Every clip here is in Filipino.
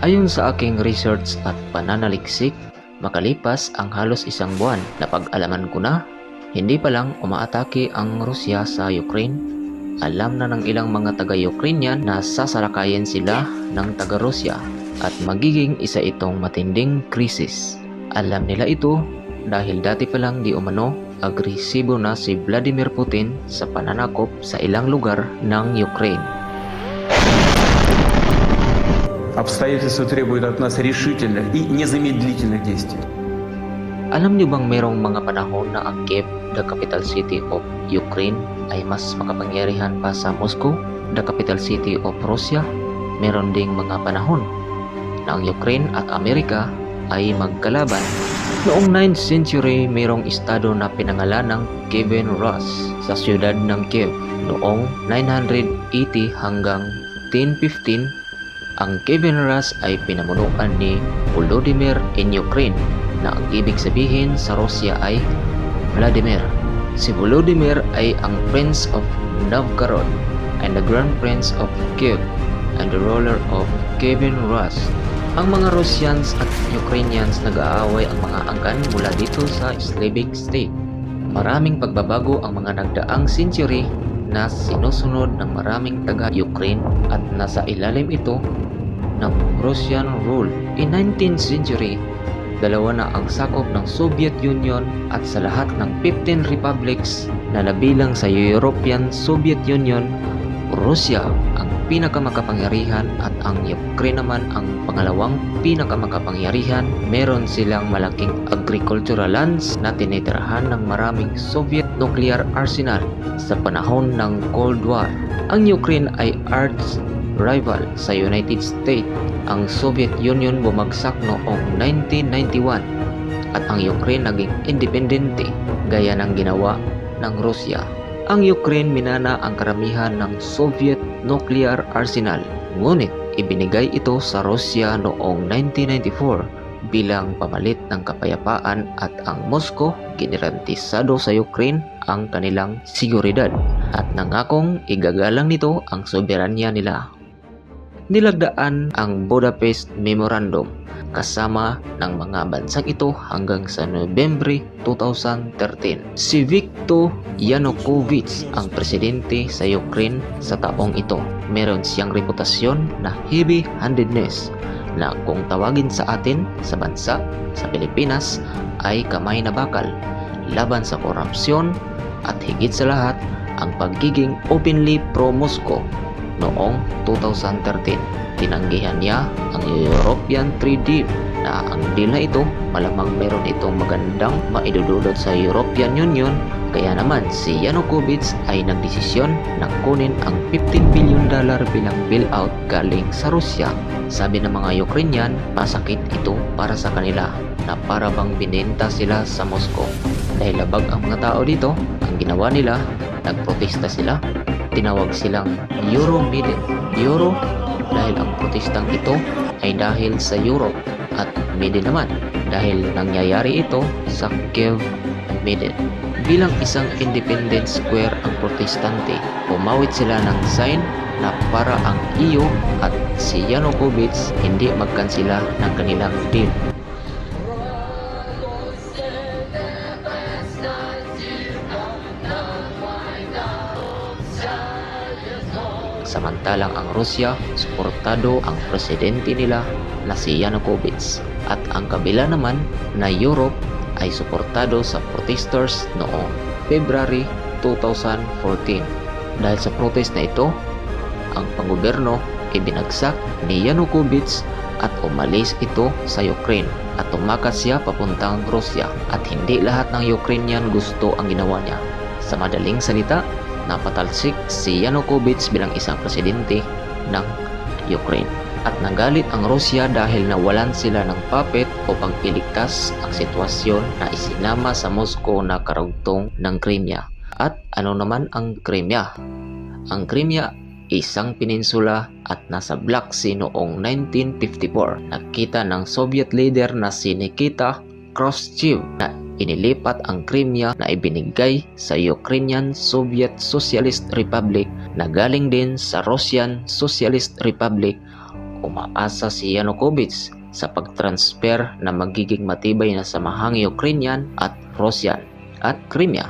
Ayon sa aking research at pananaliksik, makalipas ang halos isang buwan na pag-alaman ko na, hindi pa lang umaatake ang Rusya sa Ukraine. Alam na ng ilang mga taga-Ukrainian na sasalakayin sila ng taga-Rusya at magiging isa itong matinding krisis. Alam nila ito dahil dati pa lang di umano agresibo na si Vladimir Putin sa pananakop sa ilang lugar ng Ukraine. Обстоятельства требуют от нас решительных и незамедлительных действий. Alam niyo bang merong mga panahon na ang Kiev, the capital city of Ukraine, ay mas makapangyarihan pa sa Moscow, the capital city of Russia? Meron ding mga panahon na ang Ukraine at Amerika ay magkalaban. Noong 9th century, merong estado na pinangalan ng Kievan Rus sa siyudad ng Kiev. Noong 980 hanggang 1015, ang Kievan Rus ay pinamunuan ni Volodymyr in Ukraine, na ang ibig sabihin sa Rusya ay Vladimir. Si Volodymyr ay ang Prince of Novgorod and the Grand Prince of Kiev and the ruler of Kievan Rus. Ang mga Russians at Ukrainians nag-aaway ang mga angkan mula dito sa Slavic state. Maraming pagbabago ang mga nagdaang century na sinusunod ng maraming taga-Ukraine at nasa ilalim ito ng Russian rule. In 19th century, dalawa na ang sakop ng Soviet Union at sa lahat ng 15 republics na nabilang sa European Soviet Union, Russia ang pinakamakapangyarihan at ang Ukraine naman ang pangalawang pinakamakapangyarihan. Meron silang malaking agricultural lands na tinitirahan ng maraming Soviet nuclear arsenal sa panahon ng Cold War. Ang Ukraine ay arch rival sa United States. Ang Soviet Union bumagsak noong 1991 at ang Ukraine naging independente gaya ng ginawa ng Rusya. Ang Ukraine minana ang karamihan ng Soviet nuclear arsenal, ngunit ibinigay ito sa Rusya noong 1994 bilang pamalit ng kapayapaan at ang Moscow ginirantisado sa Ukraine ang kanilang seguridad at nangakong igagalang nito ang soberanya nila. Nilagdaan ang Budapest Memorandum kasama ng mga bansang ito hanggang sa Nobyembre 2013. Si Viktor Yanukovych ang presidente sa Ukraine sa taong ito. Meron siyang reputasyon na heavy-handedness na kung tawagin sa atin sa bansa sa Pilipinas ay kamay na bakal laban sa korupsyon at higit sa lahat ang pagiging openly pro-Moscow. Noong 2013, tinanggihan niya ang European Trade Deal na ang deal na ito malamang meron itong magandang maidudulot sa European Union. Kaya naman si Yanukovych ay nagdesisyon na kunin ang $15 billion bilang bailout galing sa Rusya. Sabi ng mga Ukrainian, masakit ito para sa kanila na para bang binenta sila sa Moscow. Dahil labag ang mga tao dito, ang ginawa nila, nagprotesta sila. Tinawag silang Euromaidan. Euro dahil ang protestang ito ay dahil sa Europe at Maidan naman dahil nangyayari ito sa Kiev Maidan. Bilang isang independent square ang protestante, umawit sila ng sign na para ang EU at si Yanukovych hindi magkansila ng kanilang deal. Samantalang ang Rusya, suportado ang presidente nila na si Yanukovych at ang kabila naman na Europe ay suportado sa protesters noong February 2014. Dahil sa protest na ito, ang panggobyerno ay binagsak ni Yanukovych at umalis ito sa Ukraine at tumakas siya papuntang Rusya at hindi lahat ng Ukrainian gusto ang ginawa niya. Sa madaling salita, napatalsik si Yanukovych bilang isang presidente ng Ukraine. At nagalit ang Rusya dahil nawalan sila ng puppet upang iligtas ang sitwasyon na isinama sa Moscow na karugtong ng Crimea. At ano naman ang Crimea? Ang Crimea, isang peninsula at nasa Black Sea noong 1954. Nakita ng Soviet leader na si Nikita Khrushchev na inilipat ang Crimea na ibinigay sa Ukrainian Soviet Socialist Republic na galing din sa Russian Socialist Republic umaasa si Yanukovych sa pagtransfer na magiging matibay na samahang Ukrainian at Russian at Crimea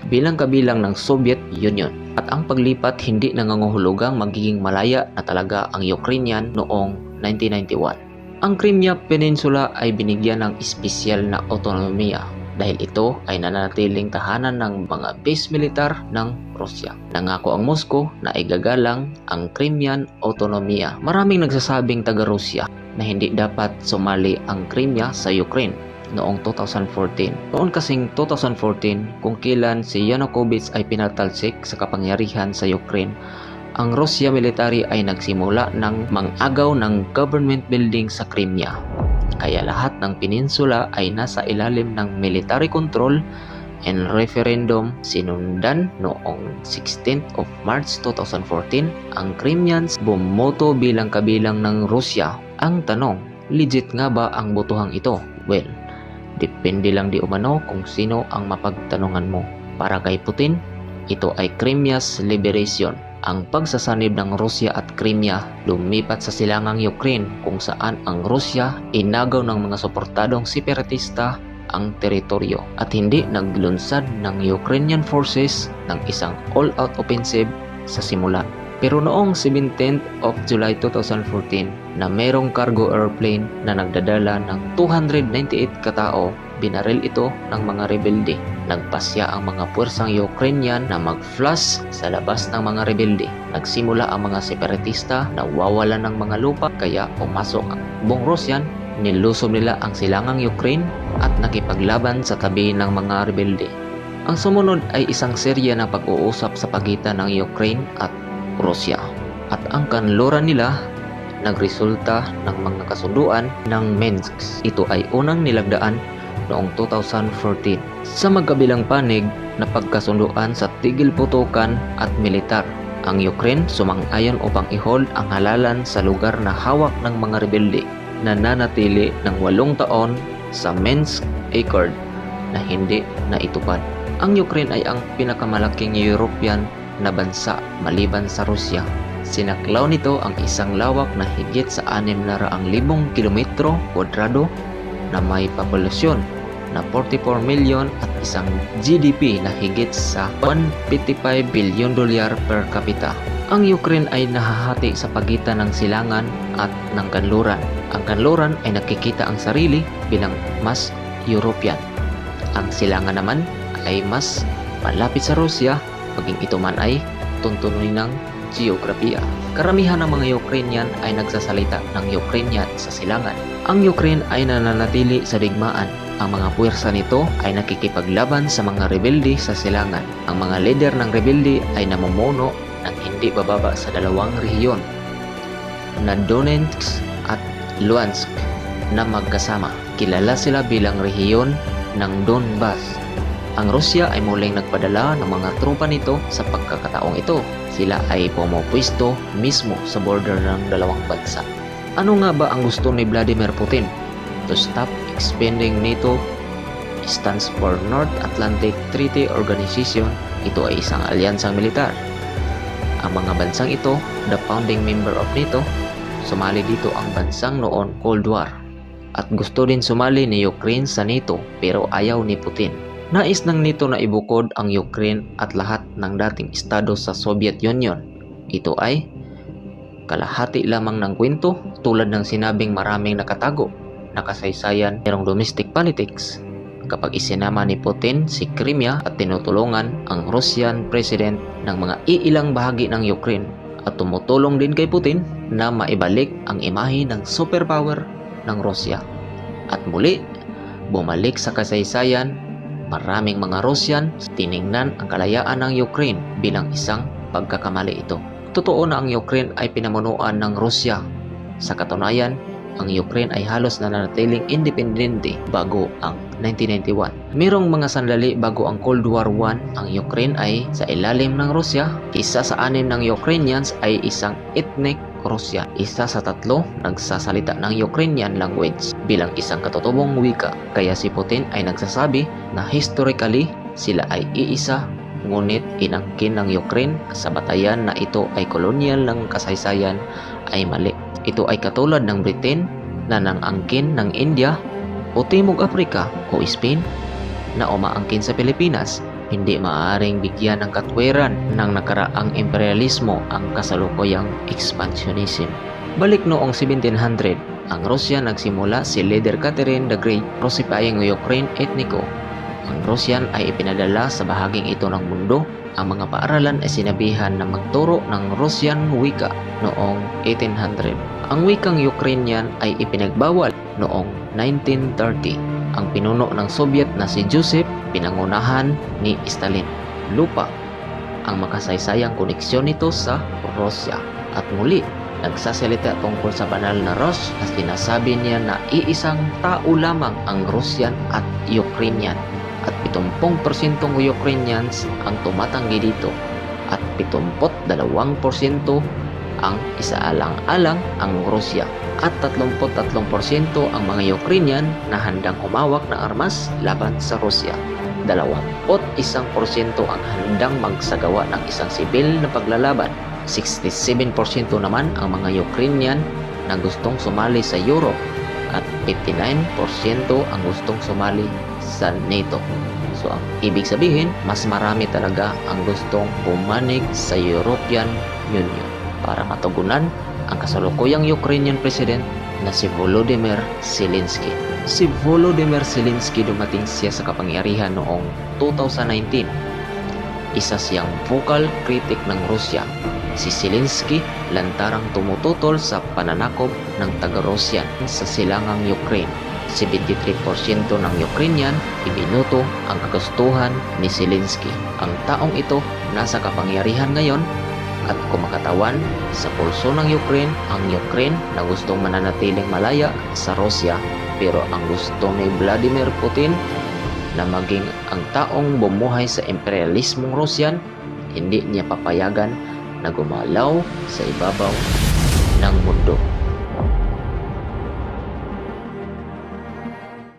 bilang kabilang ng Soviet Union. At ang paglipat hindi nangangahulugang magiging malaya na talaga ang Ukrainian noong 1991. Ang Crimea Peninsula ay binigyan ng espesyal na otonomiya dahil ito ay nananatiling tahanan ng mga base militar ng Rusya. Nangako ang Moscow na igagalang ang Crimean Autonomia. Maraming nagsasabing taga-Rusya na hindi dapat sumali ang Crimea sa Ukraine noong 2014. Noon kasing 2014, kung kailan si Yanukovych ay pinatalsik sa kapangyarihan sa Ukraine, ang Russia military ay nagsimula ng mang-agaw ng government building sa Crimea. Kaya lahat ng peninsula ay nasa ilalim ng military control and referendum sinundan noong 16th of March 2014. Ang Crimeans bumoto bilang kabilang ng Rusya. Ang tanong, legit nga ba ang botohang ito? Well, depende lang di umano kung sino ang mapagtanungan mo. Para kay Putin, ito ay Crimea's liberation. Ang pagsasanib ng Rusya at Crimea lumipat sa silangang Ukraine kung saan ang Rusya inagaw ng mga suportadong separatista ang teritoryo at hindi naglunsad ng Ukrainian forces ng isang all-out offensive sa simula. Pero noong 17th of July 2014 na merong cargo airplane na nagdadala ng 298 katao, binaril ito ng mga rebelde. Nagpasya ang mga puwersang Ukrainian na mag-flush sa labas ng mga rebelde. Nagsimula ang mga separatista na wawalan ng mga lupa kaya pumasok ang buong Russian. Nilusob nila ang silangang Ukraine at nakipaglaban sa tabi ng mga rebelde. Ang sumunod ay isang serya ng pag-uusap sa pagitan ng Ukraine at Russia. At ang kanluran nila nagresulta ng mga kasunduan ng Minsk. Ito ay unang nilagdaan noong 2014. Sa magkabilang panig na pagkasunduan sa tigil putukan at militar, ang Ukraine sumang-ayon upang i-hold ang halalan sa lugar na hawak ng mga rebelde na nanatili ng 8 taon sa Minsk Accord na hindi naitupad. Ang Ukraine ay ang pinakamalaking European na bansa maliban sa Rusya. Sinaklaw nito ang isang lawak na higit sa 600,000 kilometro kwadrado na may populasyon na 44 million at isang GDP na higit sa $155 billion per capita. Ang Ukraine ay nahahati sa pagitan ng silangan at ng kanluran. Ang kanluran ay nakikita ang sarili bilang mas European. Ang silangan naman ay mas malapit sa Rusya, maging ito man ay tuntunin ng geografiya. Karamihan ng mga Ukrainian ay nagsasalita ng Ukrainian sa silangan. Ang Ukraine ay nananatili sa digmaan. Ang mga puwersa nito ay nakikipaglaban sa mga rebelde sa silangan. Ang mga leader ng rebelde ay namumuno ng hindi bababa sa 2 rehiyon na Donetsk at Luhansk na magkasama. Kilala sila bilang rehiyon ng Donbas. Ang Rusya ay muling nagpadala ng mga tropa nito sa pagkakataong ito. Sila ay pumupwesto mismo sa border ng dalawang bansa. Ano nga ba ang gusto ni Vladimir Putin? To stop expanding NATO stands for North Atlantic Treaty Organization. Ito ay isang alyansang militar. Ang mga bansang ito, the founding member of NATO, sumali dito ang bansang noon Cold War. At gusto din sumali ni Ukraine sa NATO pero ayaw ni Putin. Nais ng NATO na ibukod ang Ukraine at lahat ng dating estado sa Soviet Union. Ito ay kalahati lamang ng kwento tulad ng sinabing maraming nakatago na kasaysayan merong domestic politics. Kapag isinama ni Putin si Crimea at tinutulungan ang Russian President ng mga iilang bahagi ng Ukraine at tumutulong din kay Putin na maibalik ang imahe ng superpower ng Russia. At muli, bumalik sa kasaysayan. Maraming mga Russian tiningnan ang kalayaan ng Ukraine bilang isang pagkakamali ito. Totoo na ang Ukraine ay pinamunuan ng Rusya. Sa katunayan, ang Ukraine ay halos nananatiling independente bago ang 1991. Merong mga sandali bago ang Cold War I, ang Ukraine ay sa ilalim ng Rusya. Isa sa 6 ng Ukrainians ay isang ethnic Rusya. Isa sa 3 nagsasalita ng Ukrainian language bilang isang katutubong wika. Kaya si Putin ay nagsasabi na historically sila ay iisa, ngunit inangkin ng Ukraine sa batayan na ito ay kolonyal ng kasaysayan ay mali. Ito ay katulad ng Britain na nang-angkin ng India o Timog Africa o Spain na umaangkin sa Pilipinas. Hindi maaaring bigyan ng katwiran ng nakaraang imperialismo ang kasalukuyang expansionism. Balik noong 1700, ang Rusya nagsimula si Leader Catherine the Great Russifying Ukraine etniko. Ang Russian ay ipinadala sa bahaging ito ng mundo. Ang mga paaralan ay sinabihan na magturo ng Russian wika noong 1800. Ang wikang Ukrainian ay ipinagbawal noong 1930. Ang pinuno ng Soviet na si Joseph, pinangunahan ni Stalin. Lupa ang makasaysayang koneksyon nito sa Rusya. At muli, nagsasalita tungkol sa banal na Rus na sinasabi niya na iisang tao lamang ang Russian at Ukrainian. At 70% Ukrainians ang tumatanggi dito. At 72% ang isaalang-alang ang Rusya. At 33% ang mga Ukrainian na handang humawak ng armas laban sa Rusya. 21% ang handang magsagawa ng isang sibil na paglalaban. 67% naman ang mga Ukrainian na gustong sumali sa Europe at 59% ang gustong sumali sa NATO. So ang ibig sabihin, mas marami talaga ang gustong pumanig sa European Union para matugunan ang kasalukuyang Ukrainian President na si Volodymyr Zelensky. Si Volodymyr Zelensky dumating siya sa kapangyarihan noong 2019. Isa siyang vocal critic ng Rusya. Si Zelensky lantarang tumututol sa pananakop ng taga-Russian sa silangang Ukraine. 73% ng Ukrainian ibinuto ang kagustuhan ni Zelensky. Ang taong ito nasa kapangyarihan ngayon at kumakatawan sa pulso ng Ukraine ang Ukraine na gustong mananatiling malaya sa Rusya, pero ang gusto ni Vladimir Putin na maging ang taong bumuhay sa imperialismong Russian, hindi niya papayagan na gumalaw sa ibabaw ng mundo.